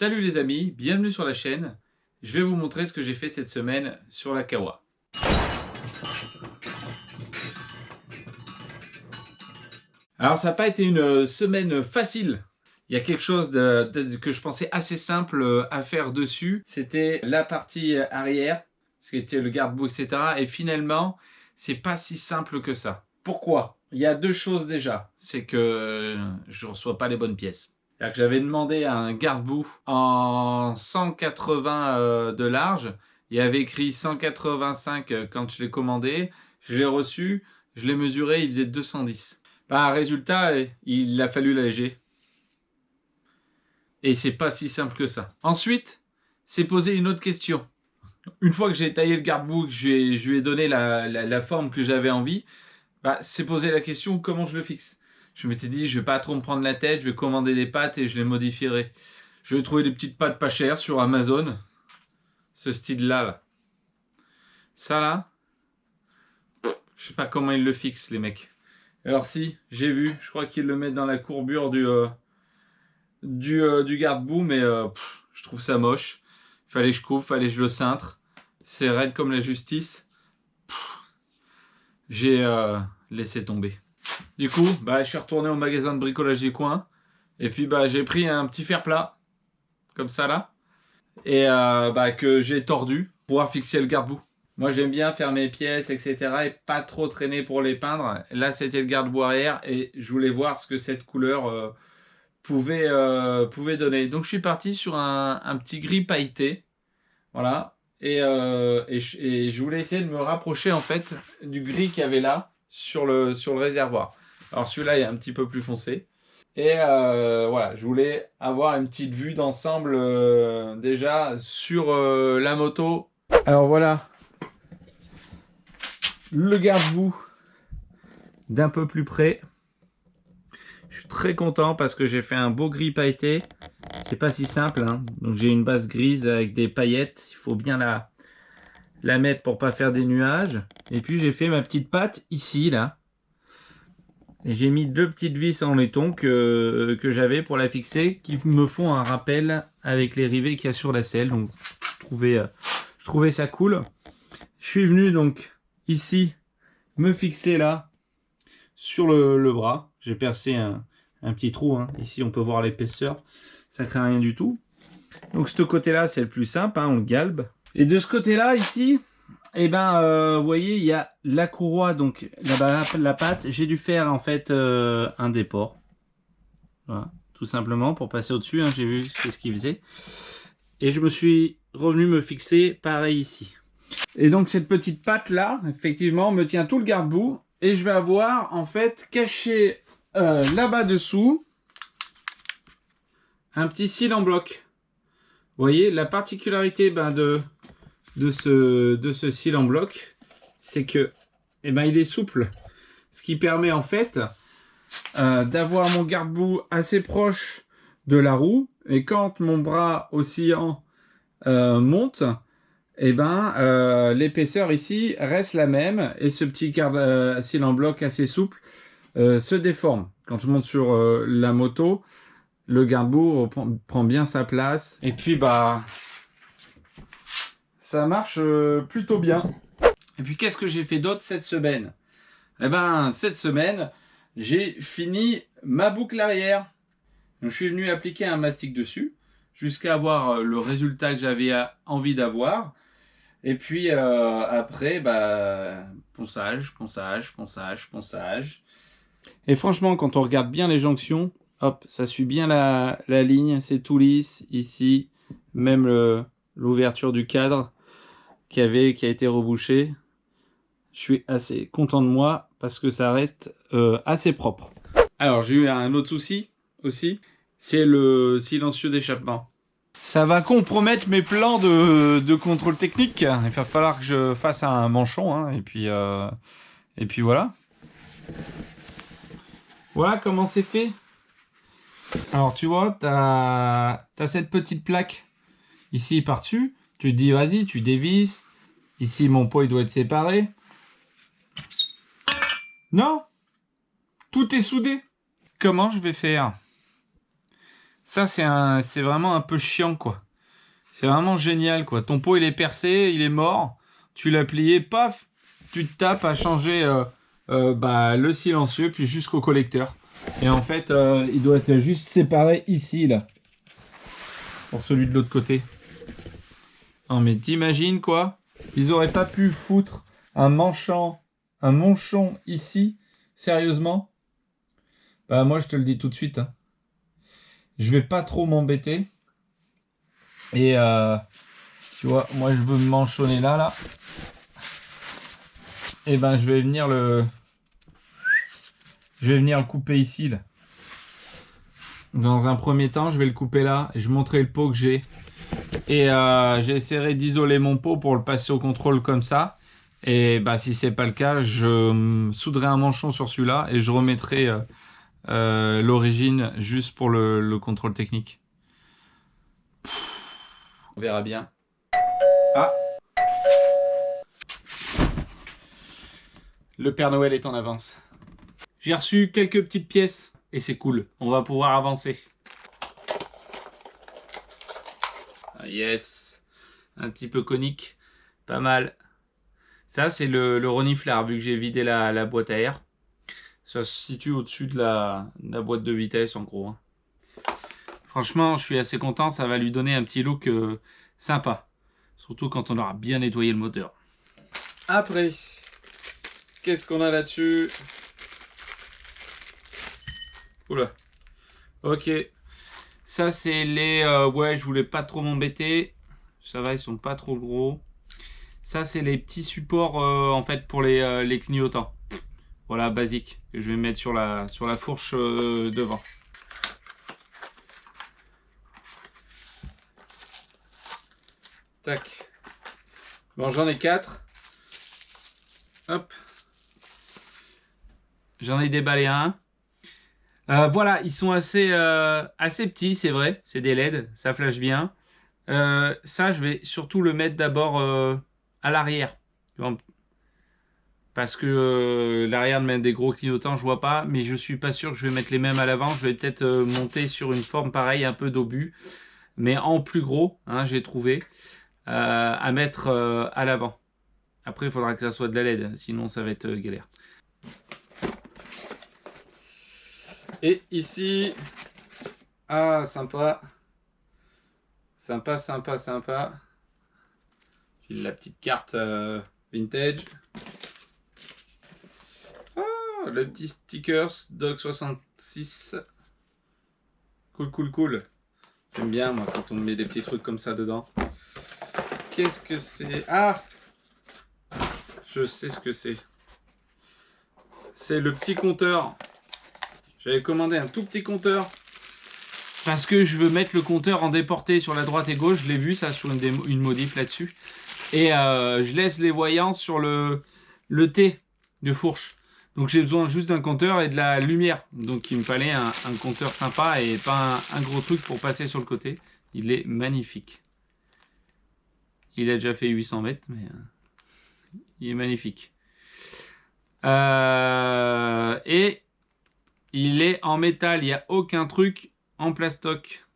Salut les amis, bienvenue sur la chaîne. Je vais vous montrer ce que j'ai fait cette semaine sur la Kawa. Alors ça n'a pas été une semaine facile. Il y a quelque chose que je pensais assez simple à faire dessus. C'était la partie arrière, ce qui était le garde-boue, etc. Et finalement, c'est pas si simple que ça. Pourquoi? Il y a deux choses déjà. C'est que je ne reçois pas les bonnes pièces. C'est-à-dire que j'avais demandé un garde-boue en 180 de large. Il y avait écrit 185 quand je l'ai commandé. Je l'ai reçu, je l'ai mesuré, il faisait 210. Résultat, il a fallu l'alléger. Et c'est pas si simple que ça. Ensuite, c'est poser une autre question. Une fois que j'ai taillé le garde-boue, que je lui ai donné la forme que j'avais envie, c'est poser la question comment je le fixe. Je m'étais dit, je vais pas trop me prendre la tête, je vais commander des pâtes et je les modifierai. Je vais trouver des petites pâtes pas chères sur Amazon. Ce style-là, là. Ça, là, je sais pas comment ils le fixent, les mecs. Alors si, j'ai vu, je crois qu'ils le mettent dans la courbure du garde-boue, mais je trouve ça moche. Fallait que je coupe, fallait que je le cintre. C'est raide comme la justice. J'ai laissé tomber. Du coup, je suis retourné au magasin de bricolage du coin. Et puis j'ai pris un petit fer plat, comme ça là. Et que j'ai tordu pour pouvoir fixer le garde-boue. Moi j'aime bien faire mes pièces, etc. et pas trop traîner pour les peindre. Là c'était le garde-boue arrière et je voulais voir ce que cette couleur pouvait donner. Donc je suis parti sur un petit gris pailleté. Voilà. Et je voulais essayer de me rapprocher en fait du gris qu'il y avait là sur le réservoir. Alors celui-là est un petit peu plus foncé. Et voilà, je voulais avoir une petite vue d'ensemble déjà sur la moto. Alors voilà, le garde-boue d'un peu plus près. Je suis très content parce que j'ai fait un beau gris pailleté. C'est pas si simple, hein. Donc j'ai une base grise avec des paillettes. Il faut bien la mettre pour pas faire des nuages. Et puis j'ai fait ma petite patte ici, là. Et j'ai mis deux petites vis en laiton que j'avais pour la fixer, qui me font un rappel avec les rivets qu'il y a sur la selle. Donc je trouvais ça cool. Je suis venu donc ici me fixer là sur le bras. J'ai percé un petit trou, hein. Ici on peut voir l'épaisseur, ça craint rien du tout. Donc ce côté là c'est le plus simple, hein, on le galbe. Et de ce côté là ici, vous voyez, il y a la courroie, donc la pâte. J'ai dû faire en fait un déport, voilà, tout simplement pour passer au dessus, hein. J'ai vu c'est ce qu'il faisait et je me suis revenu me fixer pareil ici. Et donc cette petite pâte là effectivement me tient tout le garde-boue et je vais avoir en fait caché là-bas dessous un petit cil en bloc. Vous voyez la particularité de ce cil en bloc, c'est que il est souple, ce qui permet en fait d'avoir mon garde-boue assez proche de la roue, et quand mon bras oscillant monte, l'épaisseur ici reste la même et ce petit cil en bloc assez souple se déforme. Quand je monte sur la moto, le garde-boue prend bien sa place et puis ça marche plutôt bien. Et puis qu'est-ce que j'ai fait d'autre cette semaine? Cette semaine, j'ai fini ma boucle arrière. Donc, je suis venu appliquer un mastic dessus jusqu'à avoir le résultat que j'avais envie d'avoir. Et puis après, ponçage, ponçage, ponçage, ponçage. Et franchement, quand on regarde bien les jonctions, hop, ça suit bien la ligne, c'est tout lisse ici, même l'ouverture du cadre qui a été rebouché. Je suis assez content de moi parce que ça reste assez propre. Alors j'ai eu un autre souci aussi, c'est le silencieux d'échappement. Ça va compromettre mes plans de contrôle technique. Il va falloir que je fasse un manchon, hein, et puis voilà. Voilà comment c'est fait. Alors tu vois, t'as cette petite plaque ici par-dessus. Tu te dis vas-y, tu dévisses. Ici mon pot il doit être séparé. Non, tout est soudé. Comment je vais faire? Ça, c'est vraiment un peu chiant, quoi. C'est vraiment génial, quoi. Ton pot, il est percé, il est mort. Tu l'as plié, paf, tu te tapes à changer le silencieux, puis jusqu'au collecteur. Et en fait, il doit être juste séparé ici, là. Pour celui de l'autre côté. Non, mais t'imagines, quoi? Ils auraient pas pu foutre un manchon ici, sérieusement? Bah, moi, je te le dis tout de suite, hein. Je vais pas trop m'embêter. Et tu vois, moi je veux me manchonner là. Et ben je vais venir le couper ici là. Dans un premier temps, je vais le couper là et je montrerai le pot que j'ai. Et j'essaierai d'isoler mon pot pour le passer au contrôle comme ça. Et bah si c'est pas le cas, je souderai un manchon sur celui-là et je remettrai l'origine juste pour le contrôle technique. On verra bien. Ah, le Père Noël est en avance. J'ai reçu quelques petites pièces et c'est cool. On va pouvoir avancer. Ah, yes. Un petit peu conique. Pas mal. Ça, c'est le reniflard, vu que j'ai vidé la boîte à air. Ça se situe au-dessus de la boîte de vitesse, en gros. Franchement, je suis assez content. Ça va lui donner un petit look sympa. Surtout quand on aura bien nettoyé le moteur. Après, qu'est-ce qu'on a là-dessus? Oula. Ok. Ça, c'est les... ouais, je voulais pas trop m'embêter. Ça va, ils sont pas trop gros. Ça, c'est les petits supports, en fait, pour les clignotants. Voilà, basique, que je vais mettre sur la fourche devant. Tac. Bon, j'en ai 4. Hop. J'en ai déballé un. Voilà, ils sont assez petits, c'est vrai. C'est des LED, ça flash bien. Ça, je vais surtout le mettre d'abord à l'arrière. Parce que l'arrière de mettre des gros clignotants, je vois pas. Mais je suis pas sûr que je vais mettre les mêmes à l'avant. Je vais peut-être monter sur une forme pareille, un peu d'obus. Mais en plus gros, hein, j'ai trouvé, à mettre à l'avant. Après, il faudra que ça soit de la LED. Sinon, ça va être galère. Et ici... Ah, sympa. Sympa, sympa, sympa. J'ai la petite carte vintage. Oh, le petit stickers Dog66. Cool, cool, cool. J'aime bien, moi, quand on met des petits trucs comme ça dedans. Qu'est-ce que c'est? Ah! Je sais ce que c'est. C'est le petit compteur. J'avais commandé un tout petit compteur. Parce que je veux mettre le compteur en déporté sur la droite et gauche. Je l'ai vu ça sur une modif là-dessus. Et je laisse les voyants sur le T de fourche. Donc j'ai besoin juste d'un compteur et de la lumière. Donc il me fallait un compteur sympa et pas un gros truc pour passer sur le côté. Il est magnifique. Il a déjà fait 800 mètres, mais il est magnifique. Et il est en métal. Il n'y a aucun truc en plastoc.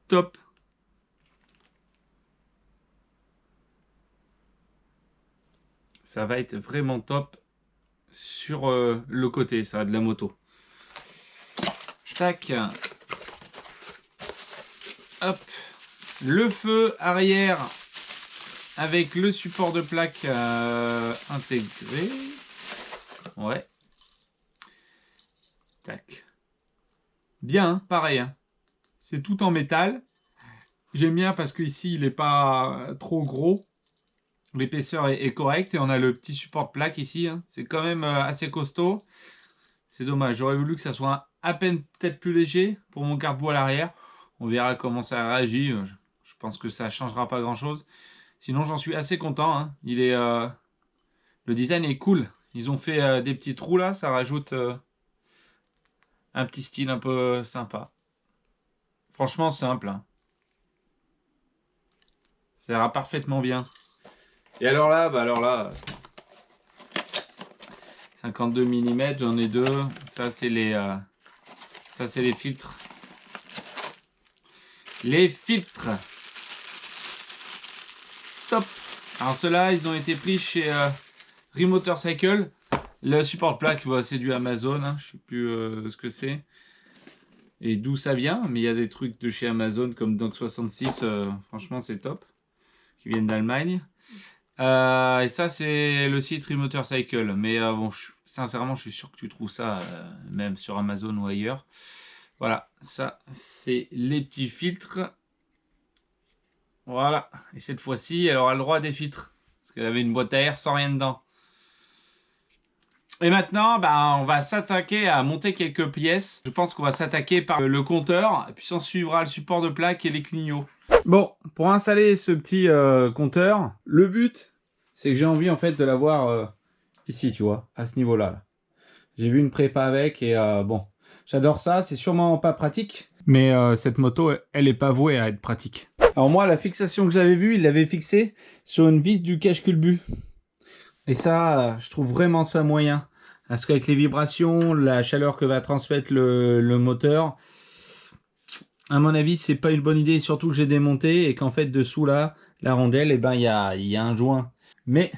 Top. Ça va être vraiment top sur le côté, ça, de la moto. Tac. Hop. Le feu arrière avec le support de plaque intégré. Ouais. Tac. Bien, hein, pareil. Hein. C'est tout en métal. J'aime bien parce qu'ici, il n'est pas trop gros. L'épaisseur est correcte et on a le petit support de plaque ici. Hein. C'est quand même assez costaud. C'est dommage. J'aurais voulu que ça soit à peine peut-être plus léger pour mon carbo à l'arrière. On verra comment ça réagit. Je pense que ça ne changera pas grand-chose. Sinon, j'en suis assez content. Hein. Il est, le design est cool. Ils ont fait des petits trous là. Ça rajoute un petit style un peu sympa. Franchement, simple. Hein. Ça ira parfaitement bien. Et alors là, 52 mm, j'en ai deux. Ça, c'est les filtres les filtres. Top. Alors ceux-là, ils ont été pris chez Remotorcycle. Le support plaque, bah, c'est du Amazon. Hein. Je ne sais plus ce que c'est et d'où ça vient. Mais il y a des trucs de chez Amazon comme Donk 66. Franchement, c'est top. Qui viennent d'Allemagne. Et ça, c'est le site Remotorcycle. Mais bon, sincèrement, je suis sûr que tu trouves ça même sur Amazon ou ailleurs. Voilà, ça, c'est les petits filtres. Voilà. Et cette fois-ci, elle aura le droit à des filtres. Parce qu'elle avait une boîte à air sans rien dedans. Et maintenant, bah, on va s'attaquer à monter quelques pièces. Je pense qu'on va s'attaquer par le compteur. Et puis, s'en suivra le support de plaque et les clignots. Bon, pour installer ce petit compteur, le but, c'est que j'ai envie en fait de l'avoir ici, tu vois, à ce niveau-là. Là. J'ai vu une prépa avec et bon, j'adore ça. C'est sûrement pas pratique, mais cette moto, elle est pas vouée à être pratique. Alors moi, la fixation que j'avais vue, il l'avait fixée sur une vis du cache-culbut. Et ça, je trouve vraiment ça moyen. Parce qu'avec les vibrations, la chaleur que va transmettre le moteur, à mon avis, c'est pas une bonne idée. Surtout que j'ai démonté et qu'en fait, dessous là, la rondelle, eh ben, il y a un joint. Mais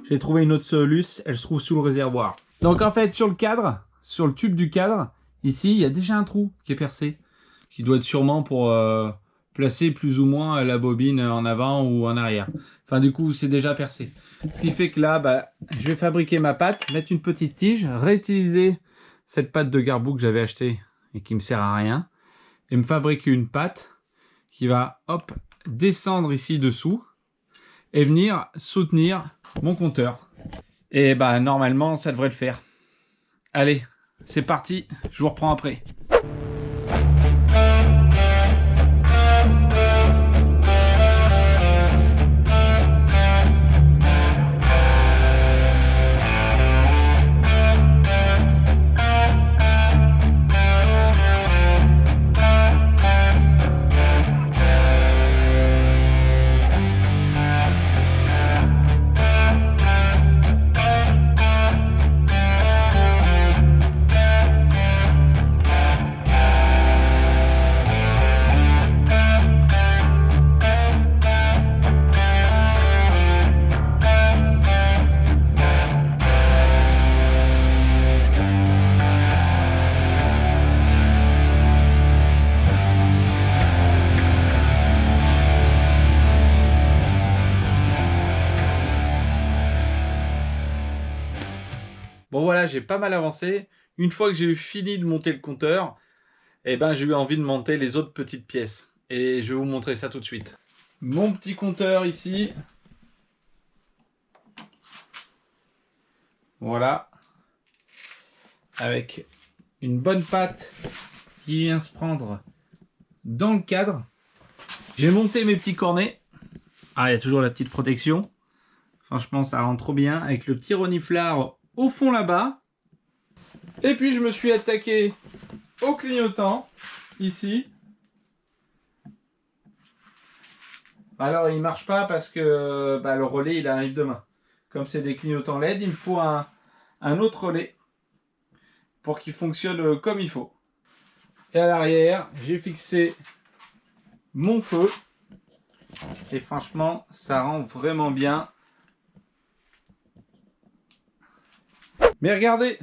j'ai trouvé une autre soluce, elle se trouve sous le réservoir. Donc en fait, sur le cadre, sur le tube du cadre, ici, il y a déjà un trou qui est percé. Qui doit être sûrement pour placer plus ou moins la bobine en avant ou en arrière. Enfin, du coup, c'est déjà percé. Ce qui fait que là, bah, je vais fabriquer ma patte, mettre une petite tige, réutiliser cette patte de Garbou que j'avais achetée et qui me sert à rien. Et me fabriquer une patte qui va, hop, descendre ici dessous et venir soutenir mon compteur. Et bah, normalement, ça devrait le faire. Allez, c'est parti, je vous reprends après. Bon voilà, j'ai pas mal avancé. Une fois que j'ai eu fini de monter le compteur, eh ben, j'ai eu envie de monter les autres petites pièces. Et je vais vous montrer ça tout de suite. Mon petit compteur ici. Voilà. Avec une bonne patte qui vient se prendre dans le cadre. J'ai monté mes petits cornets. Ah, il y a toujours la petite protection. Franchement, ça rentre trop bien. Avec le petit reniflard au fond là-bas. Et puis, je me suis attaqué au clignotant. Ici. Alors, il marche pas parce que le relais, il arrive demain. Comme c'est des clignotants LED, il me faut un autre relais pour qu'il fonctionne comme il faut. Et à l'arrière, j'ai fixé mon feu. Et franchement, ça rend vraiment bien. Mais regardez,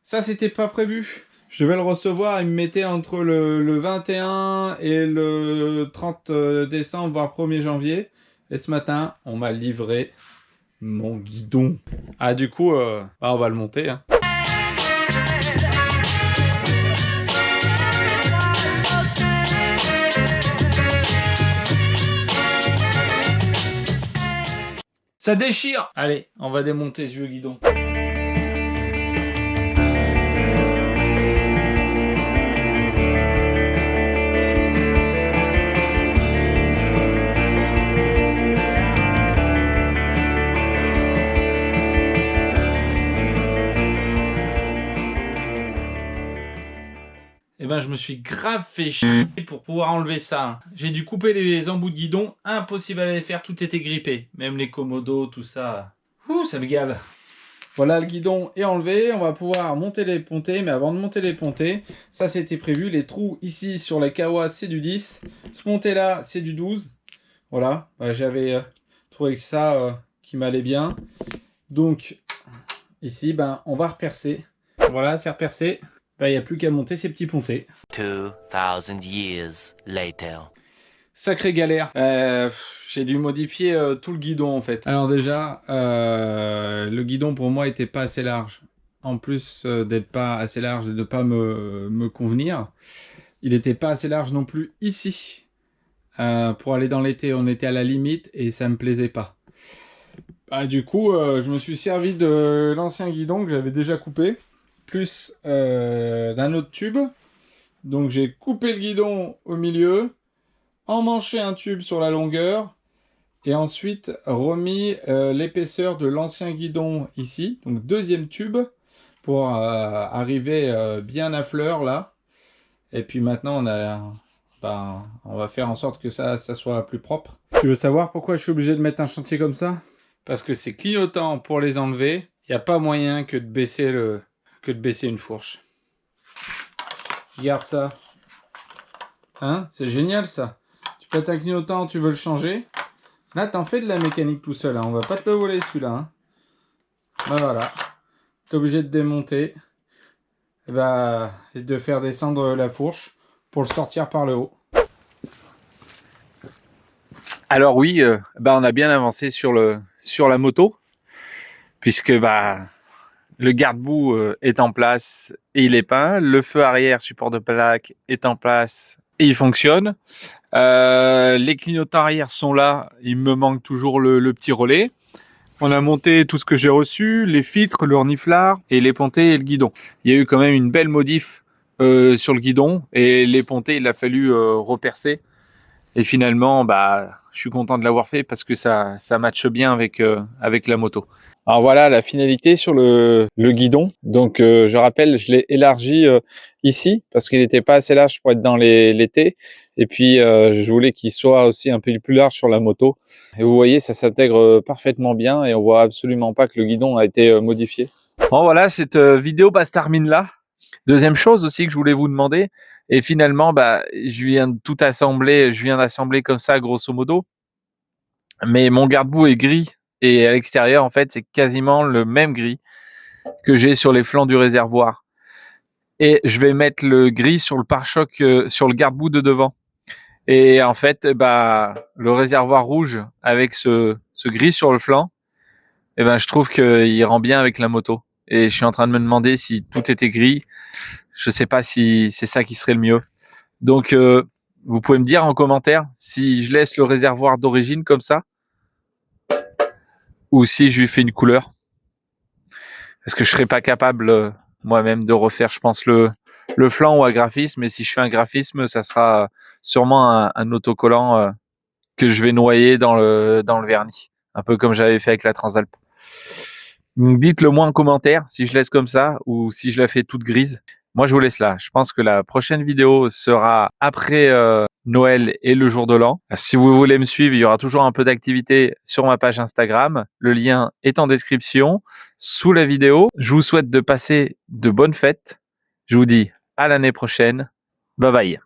ça c'était pas prévu. Je devais le recevoir, il me mettait entre le 21 et le 30 décembre, voire 1er janvier. Et ce matin, on m'a livré mon guidon. Ah, du coup, on va le monter. Hein. Ça déchire! Allez, on va démonter ce vieux guidon. Eh ben, je me suis grave fait chier pour pouvoir enlever ça. J'ai dû couper les embouts de guidon. Impossible à les faire, tout était grippé. Même les commodos, tout ça. Ouh, ça me gave. Voilà, le guidon est enlevé. On va pouvoir monter les pontées. Mais avant de monter les pontées, ça c'était prévu. Les trous ici sur la Kawa, c'est du 10. Ce ponté là, c'est du 12. Voilà, j'avais trouvé que ça qui m'allait bien. Donc ici, on va repercer. Voilà, c'est repercé. Il n'y a plus qu'à monter ces petits pontés. 2000 years later. Sacrée galère. J'ai dû modifier tout le guidon en fait. Alors déjà, le guidon pour moi était pas assez large. En plus d'être pas assez large et de pas me convenir, il était pas assez large non plus ici. Pour aller dans l'été, on était à la limite et ça me plaisait pas. Du coup, je me suis servi de l'ancien guidon que j'avais déjà coupé, plus d'un autre tube. Donc j'ai coupé le guidon au milieu, emmanché un tube sur la longueur, et ensuite remis l'épaisseur de l'ancien guidon ici. Donc deuxième tube, pour arriver bien à fleur là. Et puis maintenant, on va faire en sorte que ça soit plus propre. Tu veux savoir pourquoi je suis obligé de mettre un chantier comme ça? Parce que c'est clignotant pour les enlever. Il n'y a pas moyen que de baisser une fourche. Regarde ça. Hein? C'est génial ça. Tu pètes un clignotant, tu veux le changer. Là, t'en fais de la mécanique tout seul. Hein. On va pas te le voler celui-là. Hein. Voilà. T'es obligé de démonter. Et de faire descendre la fourche pour le sortir par le haut. Alors oui, on a bien avancé sur la moto, puisque le garde-boue est en place et il est peint, le feu arrière support de plaque est en place et il fonctionne. Les clignotants arrière sont là, il me manque toujours le petit relais. On a monté tout ce que j'ai reçu, les filtres, le reniflard et les pontées et le guidon. Il y a eu quand même une belle modif sur le guidon et les pontées, il a fallu repercer. Et finalement, je suis content de l'avoir fait parce que ça matche bien avec la moto. Alors voilà la finalité sur le guidon. Donc je rappelle, je l'ai élargi ici parce qu'il n'était pas assez large pour être dans l'été. Et puis je voulais qu'il soit aussi un peu plus large sur la moto. Et vous voyez, ça s'intègre parfaitement bien et on voit absolument pas que le guidon a été modifié. Bon voilà, cette vidéo se termine là. Deuxième chose aussi que je voulais vous demander, et finalement, je viens de tout assembler, je viens d'assembler comme ça, grosso modo. Mais mon garde-boue est gris, et à l'extérieur, en fait, c'est quasiment le même gris que j'ai sur les flancs du réservoir. Et je vais mettre le gris sur le pare-choc, sur le garde-boue de devant. Et en fait, le réservoir rouge avec ce gris sur le flanc, je trouve qu'il rend bien avec la moto. Et je suis en train de me demander si tout était gris. Je sais pas si c'est ça qui serait le mieux. Donc, vous pouvez me dire en commentaire si je laisse le réservoir d'origine comme ça ou si je lui fais une couleur. Parce que je serais pas capable moi-même de refaire, je pense, le flanc ou un graphisme. Mais si je fais un graphisme, ça sera sûrement un autocollant que je vais noyer dans le vernis. Un peu comme j'avais fait avec la Transalp. Donc, dites-le moi en commentaire si je laisse comme ça ou si je la fais toute grise. Moi, je vous laisse là. Je pense que la prochaine vidéo sera après Noël et le jour de l'an. Si vous voulez me suivre, il y aura toujours un peu d'activité sur ma page Instagram. Le lien est en description sous la vidéo. Je vous souhaite de passer de bonnes fêtes. Je vous dis à l'année prochaine. Bye bye.